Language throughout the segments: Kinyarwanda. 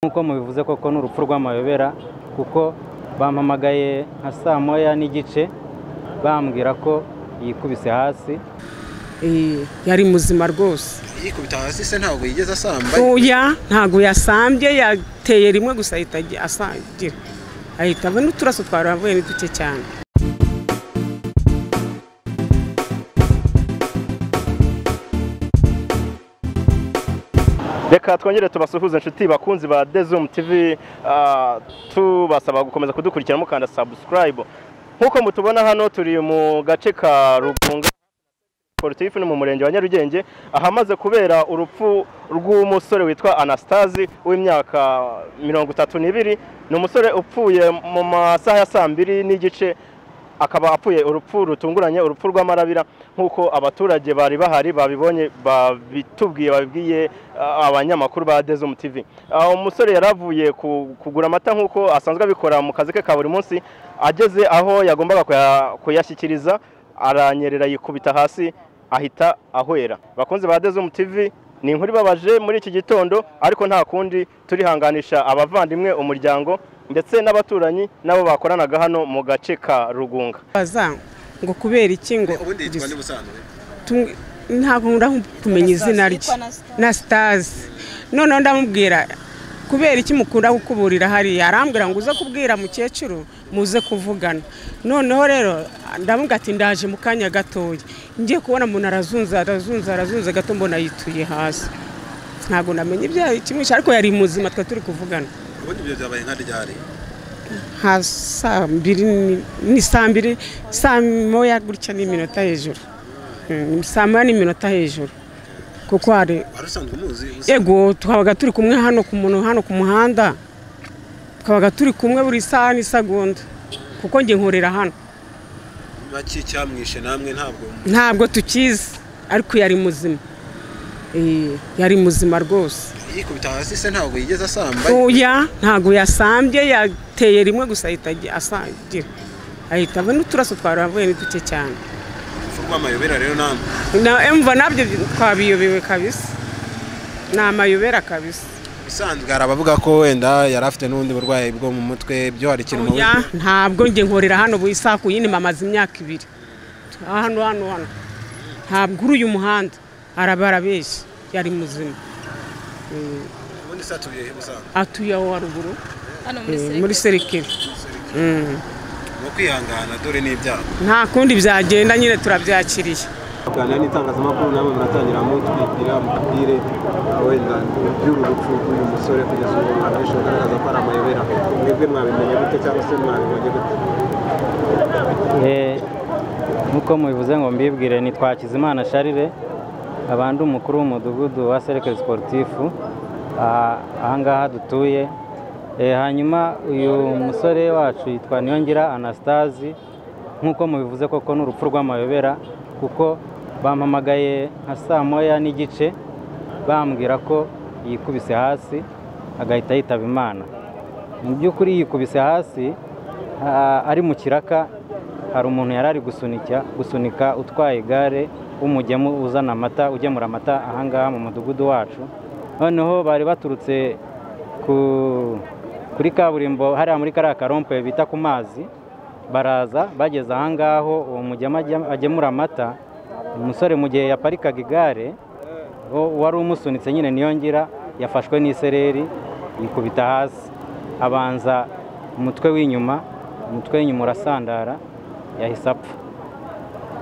Nkuko mubivuze koko n'urupfu rw'amayobera kuko bampamagaye nka saa moya n'igice bambwira ko yikubise hasi. Yari muzima rwose. Yikubita hasi se ntabwo yigeze asamba? Oya, ntabwo yasambye, yateye rimwe gusa ahita asangira. Ahita ava n'uturaso twaravuye ni duke cyane. Reka twongere tubasuhuze inshuti bakunzi ba Dezum TV, tubasaba gukomeza kudukurikira mukanda subscribe. Nkuko mutubona hano turi mu gace ka Rugunga Sportif no mu murenge wa Nyarugenge, ahamaze kubera urupfu rw'umusore witwa Anastazi w'imyaka 32. Ni umusore upfuye mu masaha ya 2 n'igice, akaba apfuye urupfu rutunguranye, urupfu rw'amarabira nkuko abaturage bari bahari babibonye babibwiye abanyamakuru ba Dezum TV. Umusore yaravuye kugura amata nkuko asanzwe abikora mu kazi ke ka buri munsi, ageze aho yagombaga kuyashyikiriza aranyerera yikubita hasi ahita ahwera. Bakunzi ba Dezum TV, ni inkuru babaje muri iki gitondo, ariko nta kundi turihanganisha abavandimwe, umuryango ndetse n'abaturanyi nabo bakoranaga hano mu gace ka Rugunga. Ngo kubera iki ngo ubundi yitwa n'ubusanzwe ntabwo kumenya izina rye Anastazi. None ndamubwira kubera iki mukunda gukuburira hari, arambwira ngo uze kubwira mukecuru muze kuvugana. Noneho rero ndamubwira ati ndaje mu kanya gatoya, ngiye kubona umuntu arazunza gato mbona yituye hasi. Ntabwo namenye ibyo kimwisha, ariko yari muzima twa turi kuvugana. ubundi byo byabaye nka ryari? Ha saa 2 ni saa 2 saa moya gutya n'iminota hejuru. Saa moya n'iminota hejuru kuko hari arusanzwe muzi? Yego, twabaga turi kumwe hano ku muntu hano ku muhanda, twabaga turi kumwe buri saa n'isegonda kuko nge nkorera hano. Baki cyamwishe namwe ntabwo tukizi, ariko yari muzima. Yari muzima rwose. Yikubita hasi se ntabwo yigeze asamba? Oya, ntabwo yasambye, yateye rimwe gusa ahita asangira. Ahita ava n'uturaso twaravuye ni duke cyane. Amayobera rero Emva nabyo twabiyobewe kabisa. Ni amayobera kabisa. Bisanzwe arabavuga ko wenda yari afite n'ubundi burwayi bwo mu mutwe, byo hari ikintu mu ntabwo nge nkorera hano bu isaku yini mamaze imyaka 2. Hano ntabwo uri uyu muhanda arabarabeshya, yari muzima. ubundi satuye busanzwe Atuye aho haruguru muri Serikeri. no kwihangana dore n'ibyago, Nta kundi byagenda, nyine turabyakiriye. Kuganira n'itangazamakuru namwe muratangira mutwibwira mukubwire wenda by'uru rupfu rw'uyu musore kugeza ubu abenshi bagaragaza ko ari amayobera. Mwebwe mwabimenye gute cyangwa se mwabibonye gute? Nkuko mubivuze ngo mbibwire, ni Twakizimana Charles, abandi umukuru w'umudugudu wa Serikeri Sportif ahangaha dutuye. Hanyuma uyu musore wacu yitwa Niyongira Anastazi, nkuko mubivuze koko n'urupfu rw'amayobera kuko bampamagaye nka saa moya n'igice bambwira ko yikubise hasi agahita yitaba Imana. Mu by'ukuri yikubise hasi ari mu kiraka, hari umuntu yarari gusunika utwaye igare w'umugemu uzana amata, ugemura amata ahangaha mu mudugudu wacu. Noneho bari baturutse kuri kaburimbo hariya muri kariya karompe bita ku mazi, baraza bageze ahangaho uwo mugema agemura amata. Umusore mu gihe yaparikaga igare, wari umusunitse nyine Niyongira, yafashwe n'isereri yikubita hasi, abanza umutwe w'inyuma urasandara, yahise apfa.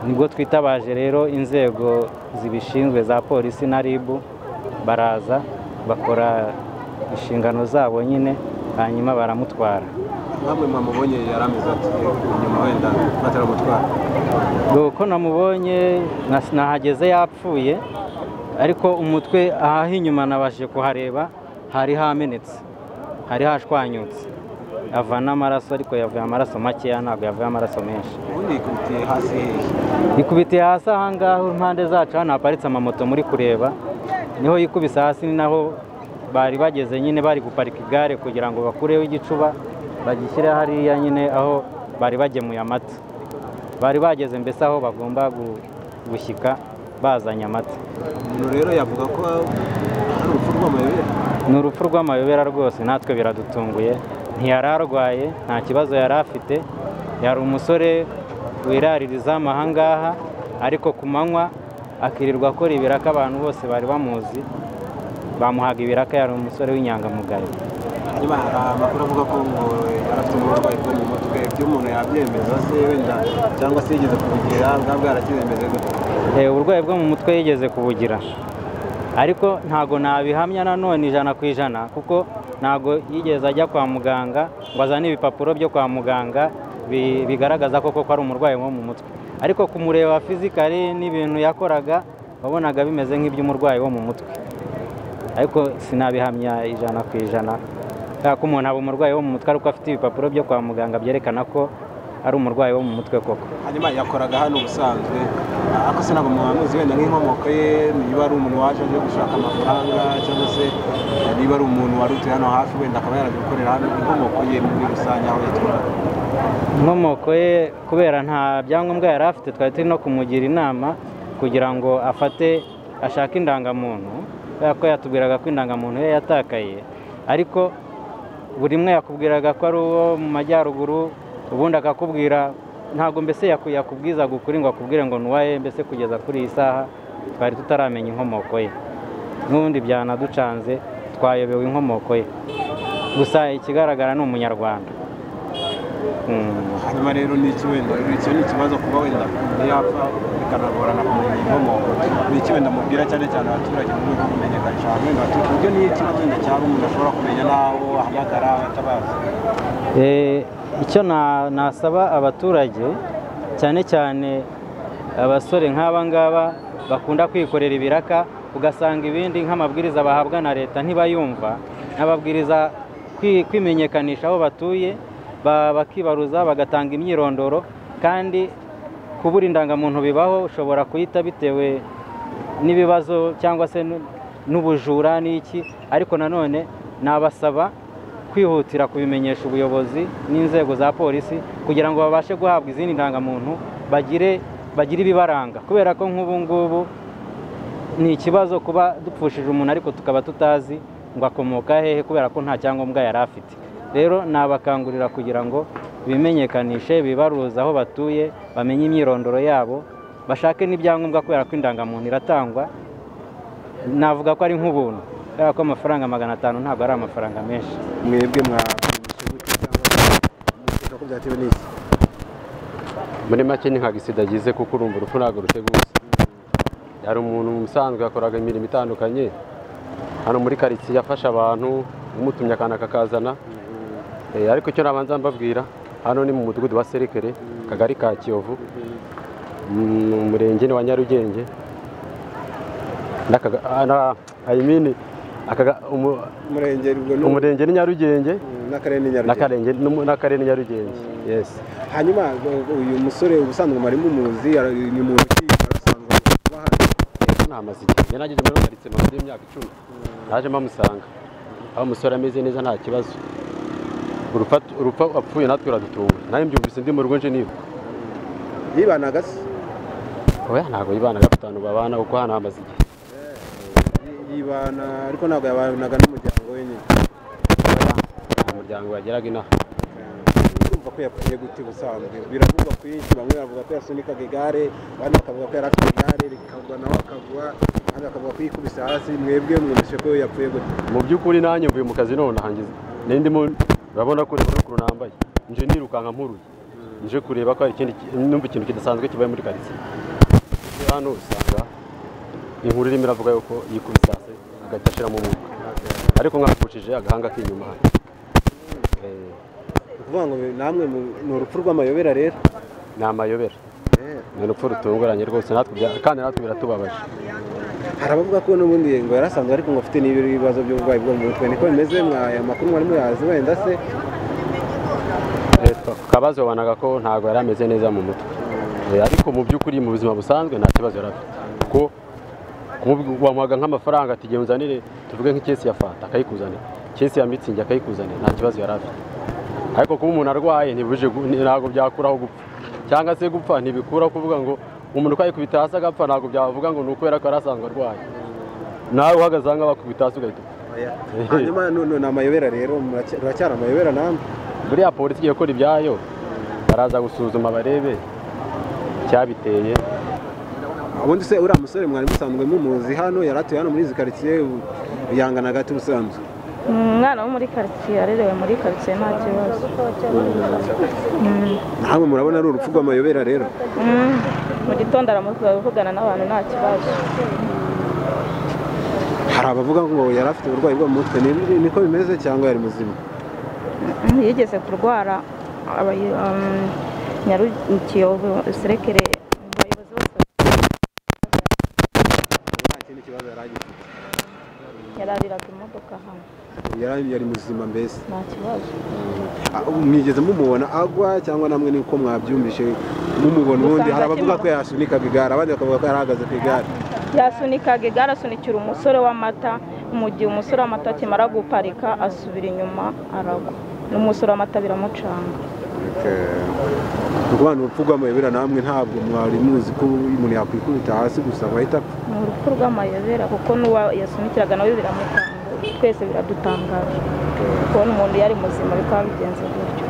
Nibwo twitabaje rero inzego zibishinzwe za polisi na RIB, baraza bakora inshingano zabo nyine, hanyuma baramutwara. Namwe mwamubonye yarameze ati nyuma wenda bataramutwara? Uko namubonye nahageze yapfuye, ariko umutwe aha inyuma nabashije kuhareba hari hamenetse, hari hashwanyutse, ava n'amaraso, ariko yavuye amaraso makeya, ntabwo yavuye amaraso menshi. Ubundi yikubitiye hasi yikubitiye hasi ahangaha impande zacu hano haparitse amamoto muri kureba, niho yikubise hasi. Ni naho bari bageze nyine, bari guparika igare kugira ngo bakureho igicuba bagishyire hariya nyine aho bari bagemuye amata. Bari bageze mbese aho bagomba gushyika bazanye amata. Umuntu rero yavuga ko ari urupfu rw'amayobera? ni urupfu rw'amayobera rwose, natwe biradutunguye. Ntiyari arwaye, nta kibazo yari afite, yari umusore wiraririza amahangaha, ariko ku manywa akirirwa akora ibiraka. Abantu bose bari bamuzi, bamuhaga ibiraka. Yari umusore w'inyangamugayo. hanyuma hari amakuru avuga ko ngo yari afite uburwayi bwo mu mutwe, by'umuntu yabyemeza se wenda cyangwa se yigeze kubugira bwaba bwarakizemeze gute? Uburwayi bwo mu mutwe yigeze kubugira, ariko ntago nabihamya nanone 100%, kuko ntago yigeze ajya kwa muganga ngo azane ibipapuro byo kwa muganga bigaragaza koko ko ari umurwayi wo mu mutwe. Ariko kumureba physically n'ibintu yakoraga wabonaga bimeze nk'iby'umurwayi wo mu mutwe, ariko sinabihamya 100%. Ko umuntu aba umurwayi wo mu mutwe ariko afite ibipapuro byo kwa muganga byerekana ko ari umurwayi wo mu mutwe koko. Hanyuma yakoraga hano ubusanzwe, ariko se ntabwo muhamuzi wenda nk'inkomoko ye, niba ari umuntu waje aje gushaka amafaranga cyangwa se niba ari umuntu wari utuye hano hafi wenda akaba yaraje gukorera hano, inkomoko ye muri rusange aho yaturaga? Inkomoko ye kubera nta byangombwa yari afite, twari turi no kumugira inama kugira ngo ashake indangamuntu, kubera ko yatubwiraga ko indangamuntu ye yatakaye. Ariko buri umwe yakubwiraga ko ari uwo mu majyaruguru, ubundi akakubwira ntabwo mbese yakubwiza gukuri ngo akubwire ngo nuwaye. Mbese kugeza kuri iyi saha twari tutaramenya inkomoko ye, n'ubundi byanaducanze, twayobewe inkomoko ye. Gusa ikigaragara ni umunyarwanda. Hanyuma rero ni iki wenda, icyo ni ikibazo kuba wenda yapfa bikanagorana kumenya inkomoko, ni iki wenda mubwira cyane cyane abaturage mu rwego rwo kumenyekanisha wenda uburyo niyo ikibazo wenda cyaba umuntu ashobora kumenya n'aho ahamagara atabazi? Icyo nasaba abaturage cyane cyane abasore nk'aba ngaba bakunda kwikorera ibiraka, ugasanga ibindi nk'amabwiriza bahabwa na leta ntibayumva, n'ababwiriza kwimenyekanisha aho batuye, bakibaruza bagatanga imyirondoro. Kandi kubura indangamuntu bibaho, ushobora kuyita bitewe n'ibibazo cyangwa se n'ubujura n'iki, ariko nanone nabasaba kwihutira kubimenyesha ubuyobozi n'inzego za polisi kugira ngo babashe guhabwa izindi ndangamuntu, bagire ibibaranga. Kubera ko nk'ubu ngubu ni ikibazo kuba dupfushije umuntu ariko tukaba tutazi ngo akomoka hehe, kubera ko nta cyangombwa yari afite. Rero nabakangurira kugira ngo bimenyekanishe, bibaruza aho batuye, bamenye imyirondoro yabo, bashake n'ibyangombwa, kubera ko indangamuntu iratangwa. Navuga ko ari nk'ubuntu, kubera ko amafaranga 500 ntabwo ari amafaranga menshi. Mwebwe mwabimenyeshe gute cyangwa ko byatewe n'iki? Muri make ni nka gisida agize, kuko urumva urupfu ntabwo ruteguza. Yari umuntu usanzwe yakoraga imirimo itandukanye hano muri karitsiye, yafasha abantu, umutumye akana kakazana. Ariko icyo nabanza mbabwira, hano ni mu mudugudu wa Serekere, kagari ka Kiyovu, umurenge wa Nyarugenge, umurenge ni Nyarugenge, n'akarere ni Nyarugenge. Yes. Hanyuma uyu musore ubusanzwe mwari mumuzi, ni muntu ki arasanzwe kuba hano? Namaze igihe nagize muri karitsiye maze imyaka 10, naje mpamusanga aho umusore ameze neza nta kibazo. Urupfu apfuye natwe uradutunga, nawe mbyumvise ndi mu rugo nje niba yibanaga se? Oya, ntabwo yibanaga, batanu babana kuko hano hamaze igihe. Yibana ariko ntabwo yabanaga n'umuryango we nyine? Umuryango wageraga inaha. Urumva ko yapfuye gute busanzwe? Biravugwa kwinshi, bamwe bavuga ko yasunikaga igare, abandi bakavuga ko yari afite igare rikagwa nawe akagwa, abandi bakavuga ko yikubise hasi. Mwebwe mwumvise ko yapfuye gute? Mu by'ukuri nanjye mvuye mu kazi none hangize ndimo urabona ko n'ukuru nambaye, nje nirukanka mpuruye, nje kureba ko hari ikindi numva ikintu kidasanzwe kibaye muri karitsiye. Hano usanga inkuru irimo iravuga yuko yikubise hasi agahita ashira mu mwuka, ariko nkapfushije agahanga k'inyuma hano. Kuvuga ngo namwe ni urupfu rw'amayobera rero? Ni amayobera, ni urupfu rutunguranye rwose, kandi natwe biratubabaje. Hari abavuga ko n'ubundi ngo yarasanzwe ariko ngo afite n'ibibazo by'uburwayi bwo mu mutwe, niko bimeze? Aya makuru mwari muyazi wenda se? Kabazo wabanaga ko ntabwo yari ameze neza mu mutwe, ariko mu by'ukuri mu buzima busanzwe nta kibazo yari afite, kuko wamuhaga nk'amafaranga ati igihe unzanire tuvuge nk'ikesi ya fanta akayikuzanira, ikesi ya mitsingi akayikuzanira, nta kibazo yari afite. Ariko kuba umuntu arwaye ntabwo byakuraho gupfa, cyangwa se gupfa ntibikura kuvuga ngo umuntu ukayikubita hasi agapfa, ntabwo byavuga ngo ni ukubera ko yari asanzwe arwaye. Nawe uhagaze aha ngaha bakubita hasi ugahita upfa. hanyuma none ni amayobera rero muracyari amayobera namwe buriya polisi igiye gukora ibyayo baraza gusuzuma barebe icyabiteye. ubundi se uriya musore mwari musanzwe mumuzi hano yari atuye hano muri izi karitsiye yangana hagati ubusanzwe umwana wo muri karitsiye arerewe muri karitsiye nta kibazo. namwe murabona ari urupfu rw'amayobera rero mu gitondo aramuvugana n'abantu nta kibazo. hari abavuga ngo yari afite uburwayi bwo mu mutwe niko bimeze cyangwa yari muzima yigeze kurwara Nyarukiyovu Serekere abayobozi bose nta kindi kibazo yari agifite yarariraga imodoka hano yari muzima mbese nta kibazo. mwigeze mumubona agwa cyangwa namwe niko mwabyumvishe mumubona ubundi hari abavuga ko yasunikaga igare abandi bakavuga ko yarahagaze ku igare yasunikaga igare asunikira umusore w'amata mu gihe umusore w'amata akimara guparika asubira inyuma aragwa n'umusore w'amata biramucanga. ukuvuga urupfu rw'amayobera namwe ntabwo mwari muzi ko umuntu yakwikubita hasi gusa wahita apfa ni urupfu rw'amayobera kuko n'uwo yasunikiraga nawe biramutanga twese biradutangaje kubona umuntu yari muzima bikaba bigenze gutyo.